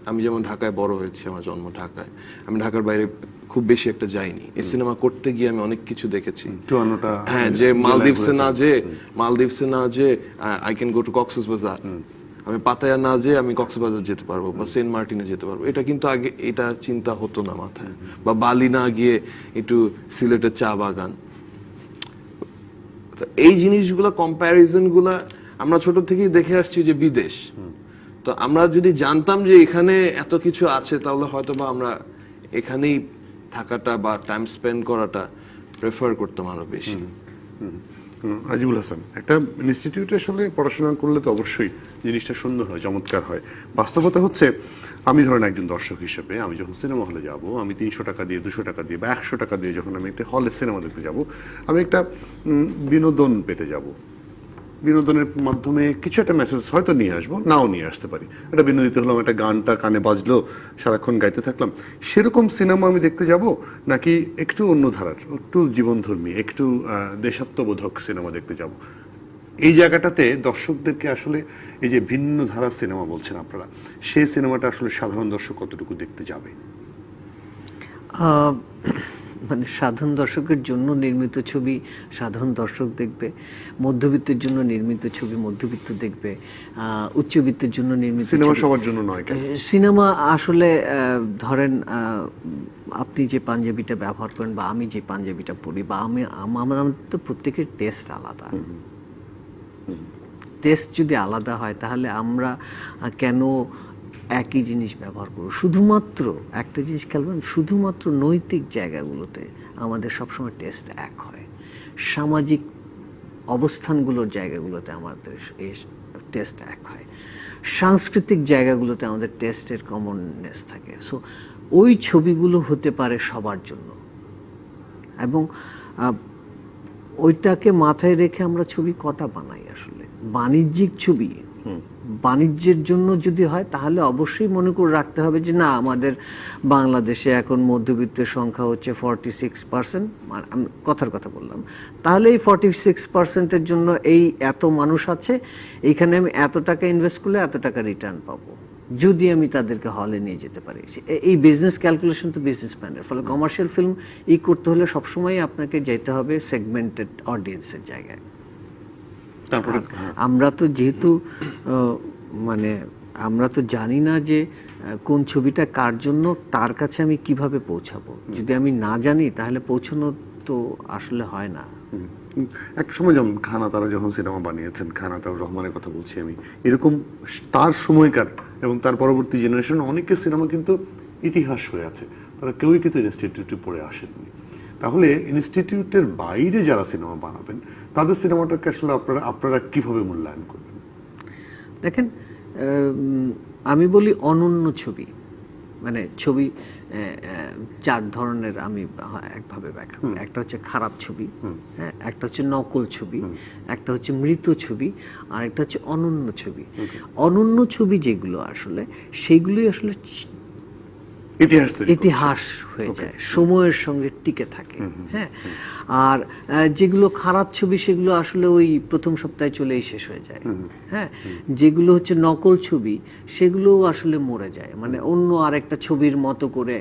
S3: আমি যেমন ঢাকায় বড় হয়েছি, আমার জন্ম ঢাকায়, আমি ঢাকার বাইরে খুব বেশি একটা যাইনি। এই সিনেমা করতে গিয়ে আমি অনেক কিছু দেখেছি। হ্যাঁ, যে মালদ্বীপসে না যে I can go to Cox's Bazar, আমি পাতায়া না যে আমি কক্সবাজার যেতে পারবো বা সেন্ট মার্টিনে যেতে পারবো, এটা কিন্তু আগে এটা চিন্তা হতো না মাথায়। বা বালি না গিয়ে একটু সিলেটের চা বাগান। এই জিনিসগুলো, কম্প্যারিজন গুলা আমরা ছোট থেকেই দেখে আসছি যে বিদেশ। তো আমরা যদি জানতাম যে এখানে এত কিছু আছে, তাহলে হয়তো বা আমরা এখানেই থাকাটা বা টাইম স্পেন্ড করাটা প্রেফার করতাম আরো বেশি।
S1: রাজিবুল হাসান, একটা ইনস্টিটিউটে আসলে পড়াশোনা করলে তো অবশ্যই জিনিসটা সুন্দর হয়, চমৎকার হয়। বাস্তবতা হচ্ছে, আমি ধরেন একজন দর্শক হিসেবে আমি যখন সিনেমা হলে যাব, আমি 300 টাকা দিয়ে, 200 টাকা দিয়ে বা 100 টাকা দিয়ে যখন আমি একটা হলে সিনেমা দেখতে যাব, আমি একটা বিনোদন পেতে যাব। বিনোদনের মাধ্যমে কিছু একটা মেসেজ হয়তো নিয়ে আসবো, নাও নিয়ে আসতে পারি। একটা বিনোদিত হলাম, একটা গানটা কানে বাজলো, সারাক্ষণ গাইতে থাকলাম, সেরকম সিনেমা আমি দেখতে যাব, নাকি একটু অন্য ধারার, একটু জীবনধর্মী, একটু দেশাত্মবোধক সিনেমা দেখতে যাব? এই জায়গাটাতে দর্শকদেরকে আসলে এই যে ভিন্ন ধারার সিনেমা বলছেন আপনারা, সেই সিনেমাটা আসলে সাধারণ দর্শক কতটুকু দেখতে যাবে?
S2: মানে সাধারণ দর্শকের জন্য নির্মিত ছবি সাধারণ দর্শক দেখবে, মধ্যবিত্তের জন্য নির্মিত ছবি মধ্যবিত্ত দেখবে, উচ্চবিত্তের জন্য নির্মিত
S1: সিনেমা সবার জন্য নয়।
S2: সিনেমা আসলে ধরেন আপনি যে পাঞ্জাবিটা ব্যবহার করেন বা আমি যে পাঞ্জাবিটা পরি বা আমাদের তো প্রত্যেকের টেস্ট আলাদা। টেস্ট যদি আলাদা হয় তাহলে আমরা কেন একই জিনিস ব্যবহার করব? শুধুমাত্র একটা জিনিস খেয়াল করেন, শুধুমাত্র নৈতিক জায়গাগুলোতে আমাদের সবসময় টেস্ট এক হয়, সামাজিক অবস্থানগুলোর জায়গাগুলোতে আমাদের টেস্ট এক হয়। সাংস্কৃতিক জায়গাগুলোতে আমাদের টেস্টের কমননেস থাকে। সো ওই ছবিগুলো হতে পারে সবার জন্য, এবং ওইটাকে মাথায় রেখে আমরা ছবি কটা বানাই আসলে। বাণিজ্যিক ছবি বাণিজ্যের জন্য যদি হয় তাহলে অবশ্যই মনে করে রাখতে হবে যে না, আমাদের বাংলাদেশে এখন মধ্যবিত্তের সংখ্যা হচ্ছে 46%, আমি কথার কথা বললাম, তাহলে এই 46%-এর জন্য এই এত মানুষ আছে, এইখানে আমি এত টাকা ইনভেস্ট করলে এত টাকা রিটার্ন পাবো যদি আমি তাদেরকে হলে নিয়ে যেতে পারি। এই বিজনেস ক্যালকুলেশন তো বিজনেসম্যানের। ফলে কমার্শিয়াল ফিল্ম করতে হলে সবসময় আপনাকে যেতে হবে সেগমেন্টেড অডিয়েন্সের জায়গায়।
S1: তারপরে
S2: আমরা তো যেহেতু মানে আমরা তো জানি না যে কোন ছবিটা কার জন্য, তার কাছে আমি কিভাবে পৌঁছাবো। যদি আমি না জানি তাহলে পৌঁছানো তো আসলে হয় না।
S1: একটা সময় যেমন খানা তারা যখন সিনেমা বানিয়েছেন, খানা তার রহমানের কথা বলছি আমি, এরকম তার সময়কার এবং তার পরবর্তী জেনারেশন অনেকের সিনেমা কিন্তু ইতিহাস হয়ে আছে, তারা কেউই কিন্তু ইনস্টিটিউটে পড়ে আসেননি। তাহলে ইনস্টিটিউটের বাইরে যারা সিনেমা বানাবেন তাদের সিনেমাটাকে আসলে আপনারা কিভাবে মূল্যায়ন করবেন?
S2: দেখেন, আমি বলি অনন্য ছবি, মানে ছবি চার ধরনের আমি একভাবে ব্যাখ্যা করি। একটা হচ্ছে খারাপ ছবি, হ্যাঁ, একটা হচ্ছে নকল ছবি, একটা হচ্ছে মৃত ছবি, আর একটা হচ্ছে অনন্য ছবি। অনন্য ছবি যেগুলো আসলে সেইগুলোই আসলে ইতিহাস হয়ে যায়, সময়ের সঙ্গে টিকে থাকে। হ্যাঁ, আর যেগুলো খারাপ ছবি সেগুলো আসলে ওই প্রথম সপ্তাহে চলেই শেষ হয়ে যায়। হ্যাঁ, যেগুলো হচ্ছে নকল ছবি সেগুলো আসলে মরে যায়, মানে অন্য আরেকটা ছবির মতো করে,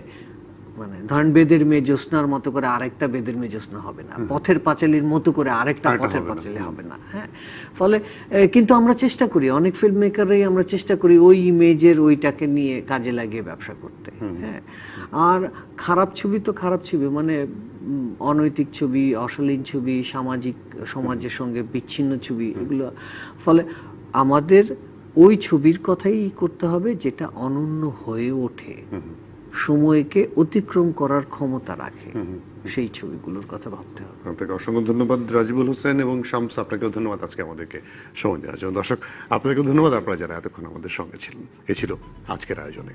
S2: মানে ধরেন বেদের মেয়ে জ্যোৎস্নার মতো করে আরেকটা বেদের মেয়ে জ্যোৎস্না হবে না, পথের পাঁচালীর মতো করে আরেকটা পথের পাঁচালী হবে না। হ্যাঁ, ফলে কিন্তু আমরা চেষ্টা করি, অনেক ফিল্ম মেকাররাই আমরা চেষ্টা করি ওই ইমেজের ওইটাকে নিয়ে কাজে লাগিয়ে ব্যবসা করতে। হ্যাঁ, আর খারাপ ছবি তো খারাপ ছবি, মানে অনৈতিক ছবি, অশালীন ছবি, সমাজের সঙ্গে বিচ্ছিন্ন ছবি, এগুলো। ফলে আমাদের ওই ছবির কথাই করতে হবে যেটা অনন্য হয়ে ওঠে, সময়কে অতিক্রম করার ক্ষমতা রাখে, সেই ছবিগুলোর কথা ভাবতে হবে।
S1: আপনাকে অসংখ্য ধন্যবাদ রাজিবুল হোসেন এবং শামস, আপনাকেও ধন্যবাদ আজকে আমাদেরকে সময় দেওয়ার জন্য। দর্শক, আপনাদেরকেও ধন্যবাদ, আপনারা যারা এতক্ষণ আমাদের সঙ্গে ছিলেন। এ ছিল আজকের আয়োজনে।